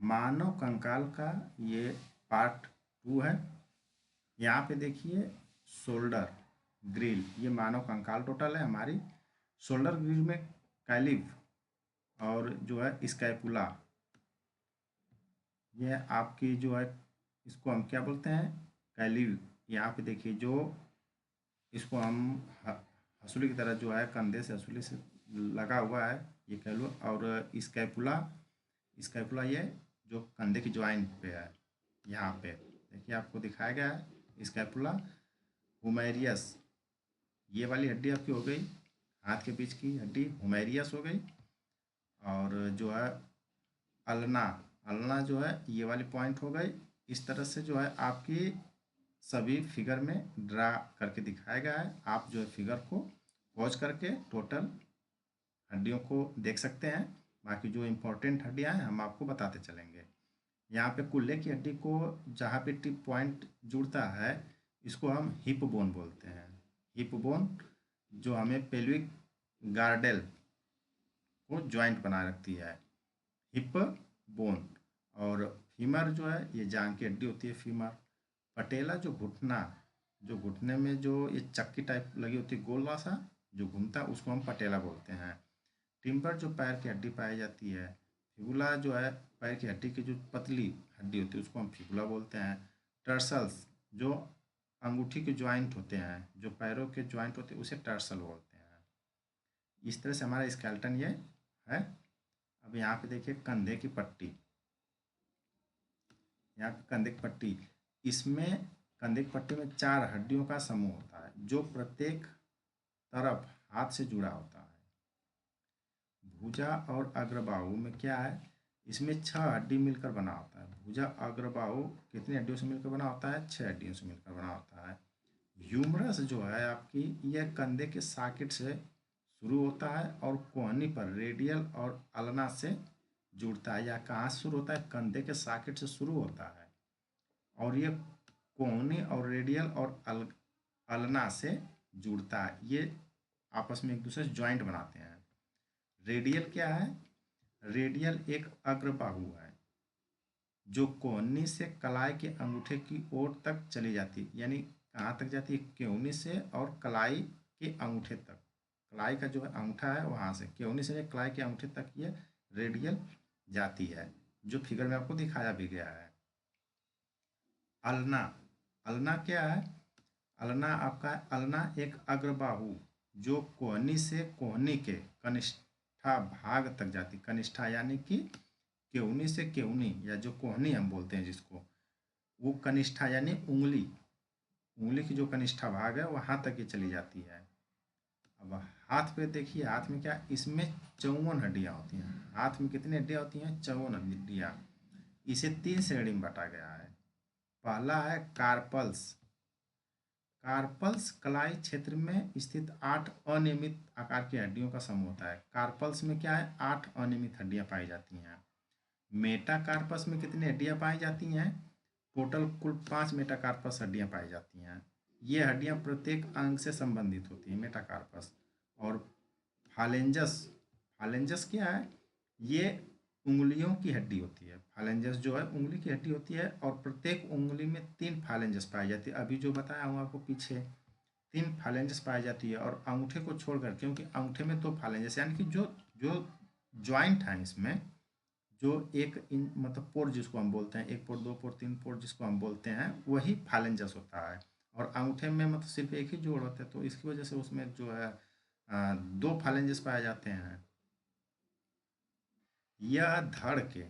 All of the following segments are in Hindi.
मानव कंकाल का ये पार्ट 2 है। यहाँ पे देखिए शोल्डर ग्रिल, ये मानव कंकाल टोटल है हमारी। शोल्डर ग्रिल में कैलिव और जो है स्कैपुला, ये आपकी जो है इसको हम क्या बोलते हैं, कैलिव। यहाँ पे देखिए जो इसको हम हसूली की तरह जो है कंधे से हसूली से लगा हुआ है, ये कैलू। और स्कैपुला, स्कैपुला ये जो कंधे की ज्वाइंट पे है, यहाँ पे देखिए आपको दिखाया गया है स्कैपुला। हुमेरियस, ये वाली हड्डी आपकी हो गई, हाथ के बीच की हड्डी हुमेरियस हो गई। और जो है अल्ना, अल्ना जो है ये वाली पॉइंट हो गई। इस तरह से जो है आपकी सभी फिगर में ड्रा करके दिखाया गया है। आप जो है फिगर को पॉज करके टोटल हड्डियों को देख सकते हैं। बाकी जो इम्पोर्टेंट हड्डियां हैं हम आपको बताते चलेंगे। यहाँ पे कुल्ले की हड्डी को जहाँ पे टिप पॉइंट जुड़ता है, इसको हम हिप बोन बोलते हैं। हिप बोन जो हमें पेल्विक गार्डेल को ज्वाइंट बनाए रखती है, हिप बोन। और फीमर जो है ये जांघ की हड्डी होती है, फीमर। पटेला जो घुटना, जो घुटने में जो ये चक्की टाइप लगी होती है गोला सा जो घूमता है, उसको हम पटेला बोलते हैं। टिम्बर जो पैर की हड्डी पाई जाती है। फिबुला जो है पैर की हड्डी की जो पतली हड्डी होती है उसको हम फिबुला बोलते हैं। टर्सल्स जो अंगूठी के ज्वाइंट होते हैं, जो पैरों के ज्वाइंट होते हैं, उसे टर्सल बोलते हैं। इस तरह से हमारा स्केलेटन ये है। अब यहाँ पे देखिए कंधे की पट्टी, यहाँ पे कंधे की पट्टी, इसमें कंधे की पट्टी में 4 हड्डियों का समूह होता है जो प्रत्येक तरफ हाथ से जुड़ा होता है। भुजा और अग्रबाहु में क्या है, इसमें 6 हड्डी मिलकर बना होता है। भुजा अग्रबाहु कितनी हड्डियों से मिलकर बना होता है, 6 हड्डियों से मिलकर बना होता है। ह्यूमरस जो है आपकी, यह कंधे के सॉकेट से शुरू होता है और कोहनी पर रेडियल और अल्ना से जुड़ता है। या कहाँ से शुरू होता है, कंधे के सॉकेट से शुरू होता है और ये कोहनी और रेडियल और अल्ना से जुड़ता है। ये आपस में एक दूसरे से ज्वाइंट बनाते हैं। रेडियल क्या है, रेडियल एक अग्रबाहु है जो कोहनी से कलाई के अंगूठे की ओर तक चली जाती है। यानी कहाँ तक जाती है, केहूनी से और कलाई के अंगूठे तक। कलाई का जो है अंगूठा है वहाँ से, केहूनी से कलाई के अंगूठे तक ये रेडियल जाती है, जो फिगर में आपको दिखाया भी गया है। अल्ना, अल्ना क्या है, अल्ना आपका अल्ना एक अग्रबाहु जो कोहनी से कोहनी के कनिष्ठा भाग तक जाती। कनिष्ठा यानी कि केहूनी से केहूनी, या जो कोहनी हम बोलते हैं जिसको, वो कनिष्ठा यानी उंगली, उंगली की जो कनिष्ठा भाग है वहाँ तक ये चली जाती है। अब हाथ पे देखिए, हाथ में क्या, इसमें 54 हड्डियाँ होती हैं। हाथ में कितनी हड्डियाँ होती हैं, 54 हड्डियाँ। इसे 3 श्रेणी में बांटा गया है। पहला है कार्पल्स। कार्पल्स कलाई क्षेत्र में स्थित 8 अनियमित आकार की हड्डियों का समूह होता है। कार्पल्स में क्या है, 8 अनियमित हड्डियां पाई जाती हैं। मेटाकार्पस में कितनी हड्डियां पाई जाती हैं, टोटल कुल 5 मेटाकार्पस हड्डियां पाई जाती हैं। ये हड्डियां प्रत्येक अंग से संबंधित होती हैं, मेटाकार्पस। और फालेंजस, फालेंजस क्या है, ये उंगलियों की हड्डी होती है। फालेंजस जो है उंगली की हड्डी होती है और प्रत्येक उंगली में 3 फालेंजस पाई जाती है। अभी जो बताया हूँ आपको पीछे, 3 फालेंजस पाई जाती है। और अंगूठे को छोड़कर, क्योंकि अंगूठे में 2 फालेंजस, यानी कि जो जो ज्वाइंट है इसमें, जो एक इन मतलब पोर जिसको हम बोलते हैं, 1 पोर 2 पोर 3 पोर जिसको हम बोलते हैं, वही फालेंजस होता है। और अंगूठे में मतलब सिर्फ एक ही जोड़ होता है, तो इसकी वजह से उसमें जो है 2 फालेंजस पाए जाते हैं। यह धड़ के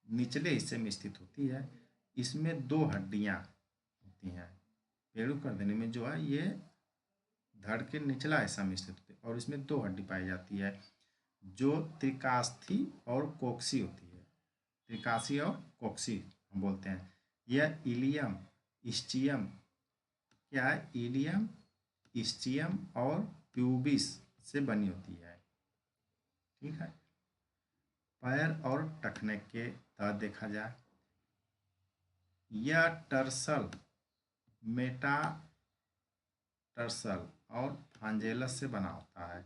निचले हिस्से में स्थित होती है। इसमें 2 हड्डियां होती हैं। पेड़ू कर देने में जो है ये धड़ के निचला हिस्सा में स्थित होती है और इसमें 2 हड्डी पाई जाती है जो त्रिकास्थी और कोक्सी होती है। त्रिकासी और कोक्सी हम बोलते हैं। यह इलियम, इस्चियम, क्या है, इलियम, इस्चियम और प्यूबिस से बनी होती है। ठीक है। पैर और टखने के तहत देखा जाए, यह टर्सल, मेटा टर्सल और फांजेलस से बना होता है।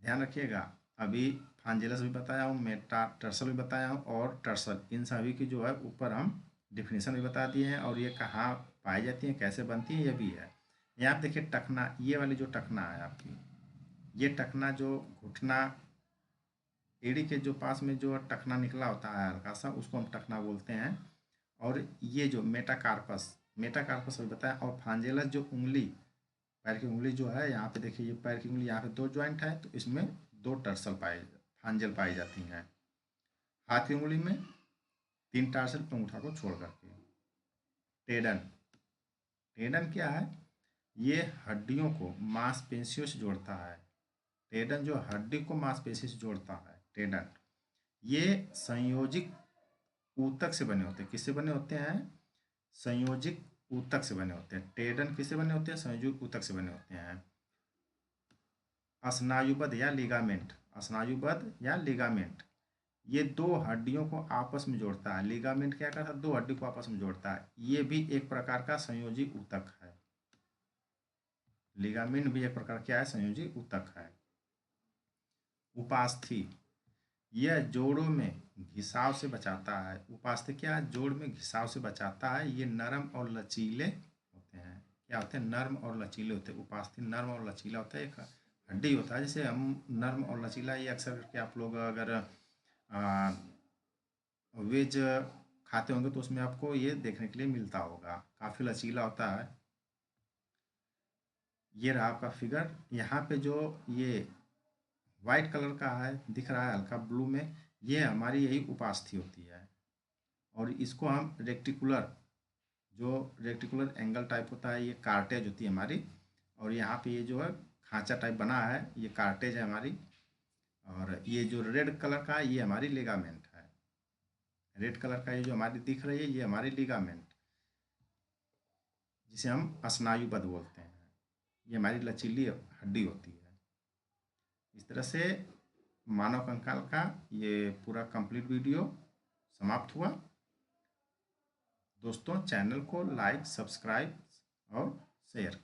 ध्यान रखिएगा, अभी फांजिलस भी बताया हूँ, मेटाटर्सल भी बताया हूँ और टर्सल, इन सभी की जो है ऊपर हम डिफिनीशन भी बता दिए हैं और ये कहाँ पाई जाती हैं, कैसे बनती हैं, ये भी है। यहाँ आप देखिए टखना, ये वाली जो टखना है आपकी, ये टखना जो घुटना एड़ी के जो पास में जो टखना निकला होता है हल्का सा, उसको हम टखना बोलते हैं। और ये जो मेटाकार्पस, मेटाकार्पस अभी बताया। और फांजिलस जो उंगली, पैर की उंगली जो है, यहाँ पे देखिए ये पैर की उंगली, यहाँ पे 2 जॉइंट है तो इसमें 2 टर्सल फांजिल पाई जाती हैं। हाथ की उंगली में 3 टार्सल अंगूठा को छोड़ करके। टेडन, टेडन क्या है? ये हड्डियों को मांसपेशियों से जोड़ता है। टेडन जो हड्डी को मांसपेशी से जोड़ता है, टेडन। ये संयोजिक ऊतक से बने होते हैं। किससे बने होते हैं? संयोजिक ऊतक से बने होते हैं। टेडन किससे बने होते हैं? संयोजिक ऊतक से बने होते हैं। स्नायुबद्ध या लिगामेंट, स्नायुबद्ध या लिगामेंट, ये 2 हड्डियों को आपस में जोड़ता है। लिगामेंट क्या करता है? 2 हड्डी को आपस में जोड़ता है। ये भी एक प्रकार का संयोजी ऊतक है। लिगामेंट भी एक प्रकार क्या है? संयोजी ऊतक है। उपास्थि, यह जोड़ों में घिसाव से बचाता है। उपास्थि क्या है? जोड़ में घिसाव से बचाता है। ये नरम और लचीले होते हैं। क्या होते हैं? नरम और लचीले होते हैं। उपास्थि नरम और लचीला होता है। एक हड्डी होता है जैसे हम नरम और लचीला, ये अक्सर करके आप लोग अगर वेज खाते होंगे तो उसमें आपको ये देखने के लिए मिलता होगा, काफ़ी लचीला होता है। ये रहा आपका फिगर। यहाँ पे जो ये वाइट कलर का है दिख रहा है हल्का ब्लू में, ये हमारी यही उपास्थि होती है। और इसको हम रेक्टिकुलर, जो रेक्टिकुलर एंगल टाइप होता है, ये कार्टेज होती है हमारी। और यहाँ पे ये जो है खांचा टाइप बना है, ये कार्टेज है हमारी। और ये जो रेड कलर का है ये हमारी लिगामेंट है। रेड कलर का ये जो हमारी दिख रही है ये हमारी लिगामेंट, जिसे हम स्नायुबद्ध बोलते हैं। ये हमारी लचीली हड्डी होती है। इस तरह से मानव कंकाल का ये पूरा कंप्लीट वीडियो समाप्त हुआ। दोस्तों चैनल को लाइक, सब्सक्राइब और शेयर